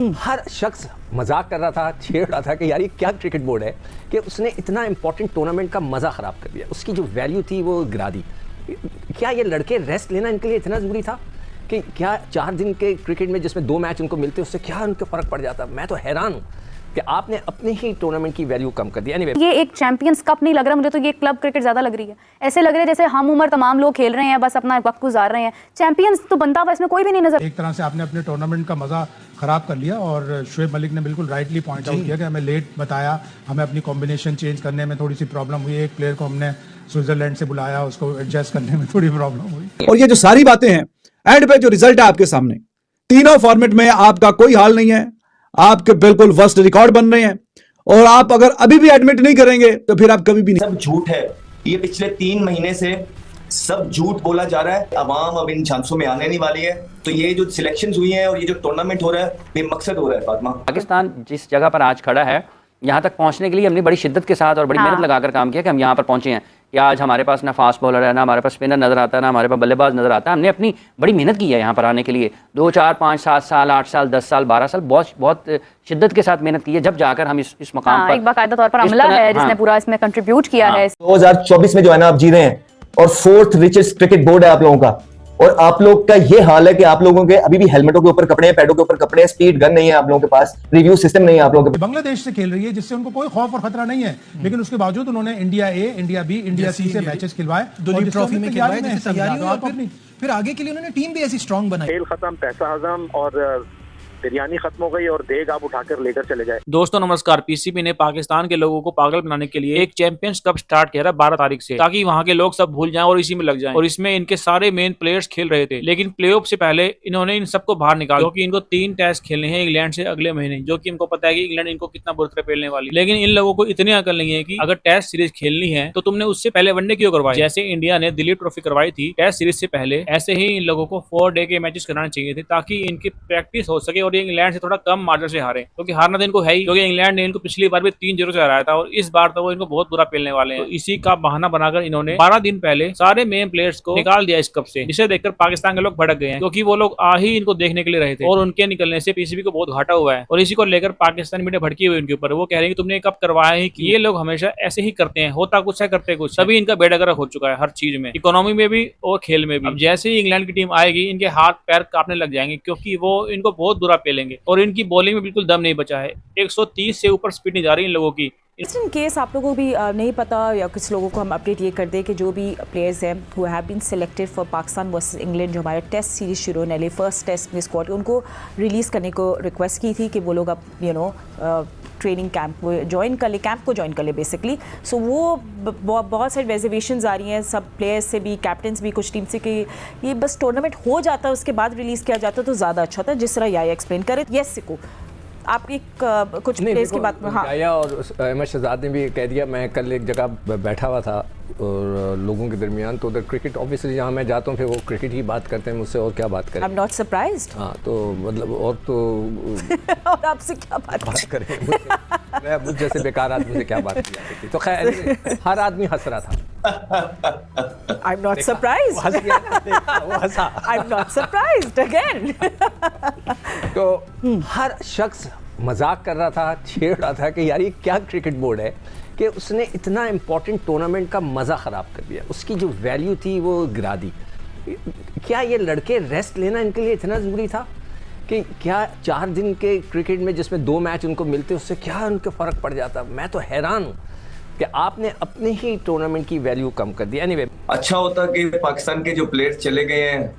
हर शख्स मजाक कर रहा था, छेड़ रहा था कि यार ये क्या क्रिकेट बोर्ड है कि उसने इतना इंपॉर्टेंट टूर्नामेंट का मज़ा ख़राब कर दिया। उसकी जो वैल्यू थी वो गिरा दी। क्या ये लड़के रेस्ट लेना इनके लिए इतना ज़रूरी था कि क्या 4 दिन के क्रिकेट में जिसमें 2 मैच उनको मिलते उससे क्या उनको फ़र्क पड़ जाता? मैं तो हैरान हूँ कि आपने अपने ही टूर्नामेंट की वैल्यू कम कर दी। Anyway, ये एक चैंपियंस कप नहीं लग रहा मुझे, तो ये क्लब क्रिकेट ज़्यादा लग रही है। ऐसे लग रहा है जैसे हम उम्र तमाम लोग खेल रहे हैं, बस अपना वक्त गुजार रहे हैं। चैंपियंस तो बनता हुआ इसमें कोई भी नहीं नजर। एक तरह से आपने अपने टूर्नामेंट का मजा खराब कर लिया और शुएब मलिक ने बिल्कुल राइटली पॉइंट आउट किया कि हमें लेट बताया, हमें अपनी कॉम्बिनेशन चेंज करने में थोड़ी सी प्रॉब्लम हुई। एक प्लेयर को हमने स्विट्जरलैंड से बुलाया, उसको एडजस्ट करने में थोड़ी प्रॉब्लम हुई। और ये जो सारी बातें हैं, एंड पे जो रिजल्ट है आपके सामने, तीनों फॉर्मेट में आपका कोई हाल नहीं है, आपके बिल्कुल वर्स्ट रिकॉर्ड बन रहे हैं। और आप अगर अभी भी एडमिट नहीं करेंगे तो फिर आप कभी भी नहीं। सब झूठ है। ये पिछले 3 महीने से सब झूठ बोला जा रहा है। अवाम अब इन चांसों में आने नहीं वाली है। तो ये जो सिलेक्शंस हुई हैं और ये जो टूर्नामेंट हो रहा है, बेमकसद हो रहा है। फातिमा, पाकिस्तान जिस जगह पर आज खड़ा है, यहाँ तक पहुँचने के लिए हमने बड़ी शिद्दत के साथ और बड़ी मेहनत लगाकर काम किया कि हम यहाँ पर पहुँचे हैं कि आज हमारे पास ना फास्ट बॉलर है, ना हमारे पास स्पिनर नजर आता है, ना हमारे पास बल्लेबाज नजर आता है। हमने अपनी बड़ी मेहनत की है यहाँ पर आने के लिए। 2, 4, 5, 7 साल, 8 साल, 10 साल, 12 साल बहुत शिद्दत के साथ मेहनत की है, जब जाकर हम इस मकाम पर एक बाकायदा तौर पर अमला है जिसने पूरा इसमें कंट्रीब्यूट किया है। 2024 में जो है ना आप जी रहे हैं और 4th रिचेस्ट क्रिकेट बोर्ड है आप लोगों का, और आप लोग का ये हाल है कि आप लोगों के अभी भी हेलमेटों के ऊपर कपड़े हैं, पैडों के ऊपर कपड़े हैं, स्पीड गन नहीं है आप लोगों के पास, रिव्यू सिस्टम नहीं है आप लोगों के। बांग्लादेश से खेल रही है जिससे उनको कोई खौफ और खतरा नहीं है, लेकिन उसके बावजूद उन्होंने इंडिया ए, इंडिया बी, इंडिया सी से मैचेस खिलवाए, दुलीप ट्रॉफी में खिलवाए, जिससे तैयारी हुई और फिर आगे के लिए उन्होंने टीम भी ऐसी स्ट्रांग बनाई। खेल खत्म, पैसा हजम और बिरयानी खत्म हो गई और देग आप उठाकर लेकर चले जाए। दोस्तों नमस्कार। पीसीबी ने पाकिस्तान के लोगों को पागल बनाने के लिए एक चैंपियंस कप स्टार्ट किया था 12 तारीख से, ताकि वहां के लोग सब भूल जाएं और इसी में लग जाएं। और इसमें इनके सारे मेन प्लेयर्स खेल रहे थे, लेकिन प्लेऑफ से पहले इन्होंने इन सबको बाहर निकाला, क्योंकि इनको 3 टेस्ट खेलने हैं इंग्लैंड से अगले महीने, जो कि इनको पता है कि इंग्लैंड इनको कितना बुरी तरह पेलने वाली। लेकिन इन लोगों को इतनी अकल नहीं है कि अगर टेस्ट सीरीज खेलनी है तो तुमने उससे पहले वनडे क्यों करवाई। जैसे इंडिया ने दिलीप ट्रॉफी करवाई थी टेस्ट सीरीज से पहले, ऐसे ही इन लोगों को 4 डे के मैचेस कराने चाहिए थे, ताकि इनकी प्रैक्टिस हो सके और ये इंग्लैंड से थोड़ा कम मार्जिन से हारे, क्योंकि हारना तो इनको है ही, क्योंकि इंग्लैंड ने इनको पिछली बार भी 3-0 से हराया था और इस बार तो वो इनको बहुत बुरा पेलने वाले हैं। तो इसी का बहाना बनाकर इन्होंने 12 दिन पहले सारे मेन प्लेयर्स को निकाल दिया इस कप से, जिसे देखकर पाकिस्तान के लोग भड़क गए हैं, क्योंकि वो लोग आ ही इनको देखने के लिए रहे थे और उनके निकलने से पीसीबी को बहुत घाटा हुआ है। और इसी को लेकर पाकिस्तान मीडिया भड़की हुई उनके ऊपर। वो कह रहे हैं कि तुमने कब करवाया है कि ये लोग हमेशा ऐसे ही करते हैं, होता कुछ है करते कुछ। सभी इनका बेड़ागर्क हो चुका है हर चीज में, इकोनॉमी में भी और खेल में भी। अब जैसे ही इंग्लैंड की टीम आएगी इनके हाथ पैर कांपने लग जाएंगे, क्योंकि वो इनको बहुत बुरा पेलेंगे और इनकी बॉलिंग में बिल्कुल दम नहीं बचा है। 130 से ऊपर स्पीड नहीं जा रही इन लोगों की। इन केस आप लोगों को भी नहीं पता या कुछ लोगों को हम अपडेट ये कर दें कि जो भी प्लेयर्स हैं who have been selected for Pakistan versus England, जो हमारे टेस्ट सीरीज शुरू होने वाली फर्स्ट टेस्ट में स्क्वाड, उनको रिलीज़ करने को रिक्वेस्ट की थी कि वो लोग अब ट्रेनिंग कैंप ज्वाइन कर ले, कैंप को ज्वाइन कर ले बेसिकली। सो वो बहुत सारी रिजर्वेशंस आ रही हैं सब प्लेयर्स से भी, कैप्टन्स भी, कुछ टीम से, कि ये बस टूर्नामेंट हो जाता उसके बाद रिलीज़ किया जाता तो ज़्यादा अच्छा था, जिस तरह या एक्सप्लेन करे। यस सिको, आप एक कुछ प्लेयर्स की बात में। हाँ, आया और अहमद शहजाद ने भी कह दिया। मैं कल एक जगह बैठा हुआ था और लोगों के दरमियान, तो उधर क्रिकेट ऑब्वियसली जहाँ मैं जाता हूँ फिर वो क्रिकेट ही बात करते हैं मुझसे, और क्या बात करें। आई एम नॉट सरप्राइज्ड। हाँ, तो मतलब और तो और आपसे क्या बात करें। मैं मुझ जैसे बेकार आदमी से क्या बात की जाती थी। तो खैर हर आदमी हंस रहा था। I am not surprised. वो हंसा। I am not surprised again. तो हर शख्स मजाक कर रहा था, छेड़ रहा था कि यार ये क्या क्रिकेट बोर्ड है कि उसने इतना इंपॉर्टेंट टूर्नामेंट का मज़ा ख़राब कर दिया। उसकी जो वैल्यू थी वो गिरा दी। क्या ये लड़के रेस्ट लेना इनके लिए इतना ज़रूरी था कि क्या 4 दिन के क्रिकेट में जिसमें 2 मैच उनको मिलते उससे क्या उनको फ़र्क पड़ जाता? मैं तो हैरान हूँ कि आपने अपने ही टूर्नामेंट की वैल्यू कम कर दी। एनीवे, अच्छा होता कि पाकिस्तान के जो प्लेयर्स चले गए हैं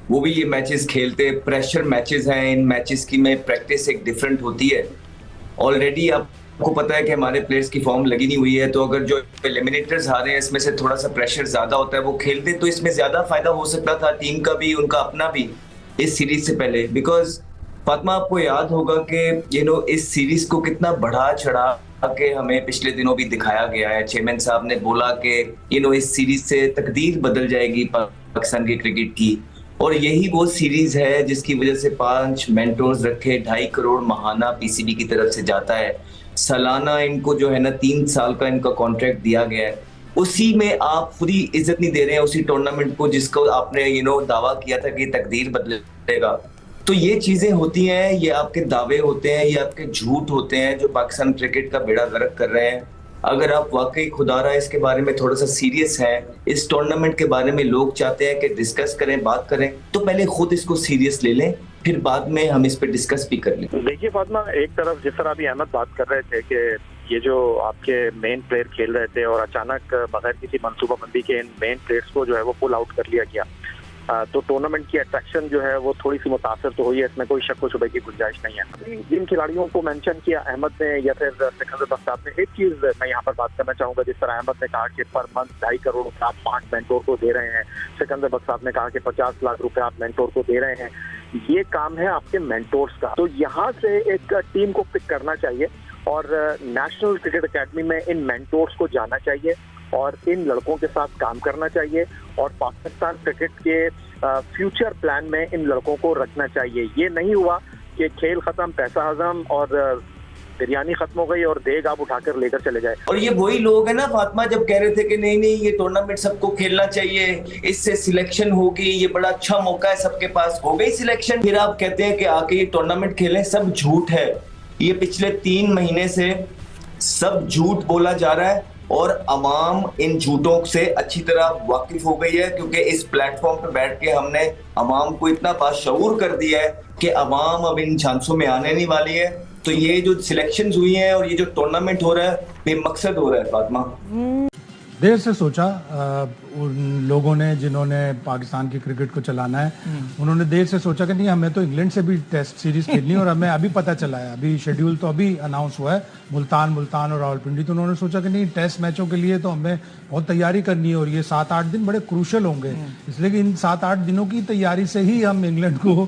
वो भी ये मैचेस खेलते। प्रेशर मैचेस हैं, इन मैचेस की में प्रैक्टिस एक डिफरेंट होती है। ऑलरेडी आपको पता है कि हमारे प्लेयर्स की फॉर्म लगी नहीं हुई है, तो अगर जो एलिमिनेटर्स आ रहे हैं इसमें से थोड़ा सा प्रेशर ज्यादा होता है, वो खेलते तो इसमें ज्यादा फायदा हो सकता था टीम का भी, उनका अपना भी, इस सीरीज से पहले। बिकॉज फातिमा, आपको याद होगा कि इस सीरीज को कितना बढ़ा चढ़ा के हमें पिछले दिनों भी दिखाया गया है। चेयरमैन साहब ने बोला कि इस सीरीज से तकदीर बदल जाएगी पाकिस्तान की क्रिकेट की, और यही वो सीरीज है जिसकी वजह से 5 मेंटोर्स रखे, 2.5 करोड़ महाना पीसीबी की तरफ से जाता है। सालाना इनको जो है ना 3 साल का इनका कॉन्ट्रैक्ट दिया गया है। उसी में आप पूरी इज्जत नहीं दे रहे हैं उसी टूर्नामेंट को जिसको आपने दावा किया था कि तकदीर बदलेगा। तो ये चीजें होती हैं, ये आपके दावे होते हैं, ये आपके झूठ होते हैं जो पाकिस्तान क्रिकेट का बेड़ा गर्क कर रहे हैं। अगर आप वाकई खुदारा इसके बारे में थोड़ा सा सीरियस हैं, इस टूर्नामेंट के बारे में लोग चाहते हैं कि डिस्कस करें, बात करें, तो पहले खुद इसको सीरियस ले लें, फिर बाद में हम इस पे डिस्कस भी कर लें। देखिए फातिमा, एक तरफ जिस तरह अभी अहमद बात कर रहे थे कि ये जो आपके मेन प्लेयर खेल रहे थे और अचानक बगैर किसी मंसूबाबंदी के इन मेन प्लेयर्स को जो है वो पुल आउट कर लिया गया, तो टूर्नामेंट की अट्रैक्शन जो है वो थोड़ी सी मुतासर तो हुई है, इसमें कोई शक व शुबे की गुंजाइश नहीं है। जिन खिलाड़ियों को मेंशन किया अहमद ने या फिर सिकंदर बख्श साहब ने, एक चीज मैं यहाँ पर बात करना चाहूंगा। जिस तरह अहमद ने कहा कि पर मंथ 2.5 करोड़ रुपए आप 5 मेंटोर को दे रहे हैं, सिकंदर बख्श साहब ने कहा कि 50 लाख रुपए आप मेंटोर को दे रहे हैं, ये काम है आपके मेंटोर्स का। तो यहाँ से एक टीम को पिक करना चाहिए और नेशनल क्रिकेट अकेडमी में इन मेंटोर्स को जाना चाहिए और इन लड़कों के साथ काम करना चाहिए और पाकिस्तान क्रिकेट के फ्यूचर प्लान में इन लड़कों को रखना चाहिए। ये नहीं हुआ कि खेल खत्म, पैसा हजम और बिरयानी खत्म हो गई और देग आप उठाकर लेकर चले जाए। और ये वही लोग हैं ना फातिमा, जब कह रहे थे कि नहीं नहीं ये टूर्नामेंट सबको खेलना चाहिए, इससे सिलेक्शन होगी, ये बड़ा अच्छा मौका है सबके पास, हो गई सिलेक्शन, फिर आप कहते हैं कि आके ये टूर्नामेंट खेलें। सब झूठ है। ये पिछले 3 महीने से सब झूठ बोला जा रहा है और अवाम इन झूठों से अच्छी तरह वाकिफ हो गई है, क्योंकि इस प्लेटफॉर्म पे बैठ के हमने अवाम को इतना बाशऊर कर दिया है कि अवाम अब इन झांसों में आने नहीं वाली है। तो ये जो सिलेक्शंस हुई हैं और ये जो टूर्नामेंट हो रहा है बेमकसद हो रहा है फातिमा। देर से सोचा उन लोगों ने जिन्होंने पाकिस्तान की क्रिकेट को चलाना है, उन्होंने देर से सोचा कि नहीं हमें तो इंग्लैंड से भी टेस्ट सीरीज खेलनी है और हमें अभी पता चला है, अभी शेड्यूल तो अभी अनाउंस हुआ है, मुल्तान और रावलपिंडी। तो उन्होंने सोचा कि नहीं टेस्ट मैचों के लिए तो हमें बहुत तैयारी करनी है और ये 7-8 दिन बड़े क्रूशल होंगे, इसलिए कि इन 7-8 दिनों की तैयारी से ही हम इंग्लैंड को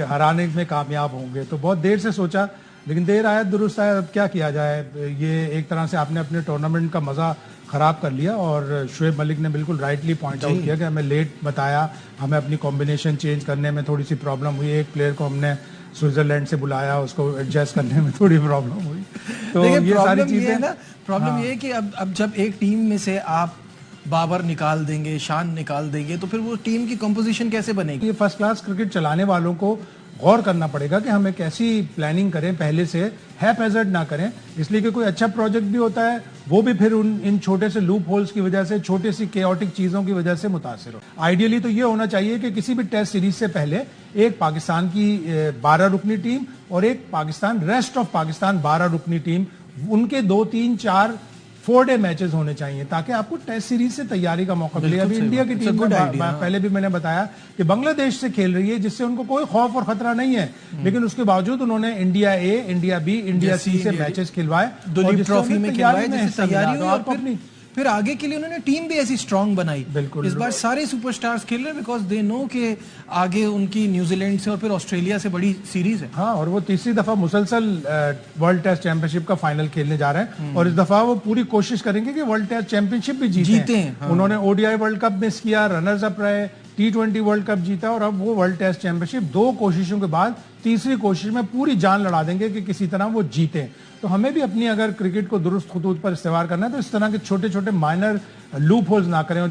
हराने में कामयाब होंगे। तो बहुत देर से सोचा, लेकिन देर आया दुरुस्त आया। अब क्या किया जाए, ये एक तरह से आपने अपने टूर्नामेंट का मजा खराब कर लिया। और शुएब मलिक ने बिल्कुल राइटली पॉइंट आउट किया कि हमें लेट बताया, हमें अपनी कॉम्बिनेशन चेंज करने में थोड़ी सी प्रॉब्लम हुई, एक प्लेयर को हमने स्विट्जरलैंड से बुलाया, उसको एडजस्ट करने में थोड़ी प्रॉब्लम हुई। तो ये सारी चीजें ना, प्रॉब्लम ये है कि अब जब एक टीम में से आप बाबर निकाल देंगे, शान निकाल देंगे, तो फिर वो टीम की कंपोजिशन कैसे बनेगी? ये फर्स्ट क्लास क्रिकेट चलाने वालों को गौर करना पड़ेगा कि हमें कैसी प्लानिंग करें, पहले से हैपहैज़र्ड ना करें, इसलिए कि कोई अच्छा प्रोजेक्ट भी होता है वो भी फिर इन छोटे से लूप होल्स की वजह से, छोटे सी केओटिक चीजों की वजह से मुतासिर हो। आइडियली तो ये होना चाहिए कि किसी भी टेस्ट सीरीज से पहले एक पाकिस्तान की 12 रुकनी टीम और एक पाकिस्तान रेस्ट ऑफ पाकिस्तान 12 रुकनी टीम, उनके 2, 3, 4 4-डे मैचेस होने चाहिए ताकि आपको टेस्ट सीरीज से तैयारी का मौका मिले। अभी इंडिया की टीम पहले भी मैंने बताया कि बांग्लादेश से खेल रही है, जिससे उनको कोई खौफ और खतरा नहीं है, लेकिन उसके बावजूद उन्होंने इंडिया ए, इंडिया बी, इंडिया सी से मैचेस खिलवाए, दुलीप ट्रॉफी में खिलवाए, जिससे तैयारी हुई और फिर आगे के लिए उन्होंने टीम भी ऐसी स्ट्रांग बनाई। बिल्कुल, इस बार सारे सुपरस्टार्स खेल रहे हैं बिकॉज दे नो कि आगे उनकी न्यूजीलैंड से और फिर ऑस्ट्रेलिया से बड़ी सीरीज है। हाँ, और वो तीसरी दफा मुसलसल वर्ल्ड टेस्ट चैंपियनशिप का फाइनल खेलने जा रहे हैं और इस दफा वो पूरी कोशिश करेंगे कि वर्ल्ड टेस्ट चैंपियनशिप भी जीते हैं। हाँ। उन्होंने ओडीआई वर्ल्ड कप मिस किया, रनर्स अप रहे, T20 वर्ल्ड कप जीता और अब वो वर्ल्ड टेस्ट चैंपियनशिप 2 कोशिशों के बाद तीसरी कोशिश में पूरी जान लड़ा देंगे कि किसी तरह वो जीते। तो हमें भी अपनी अगर क्रिकेट को दुरुस्त खतूत पर इस्तेमाल करना है तो इस तरह के छोटे छोटे माइनर लूप होल्स ना करें।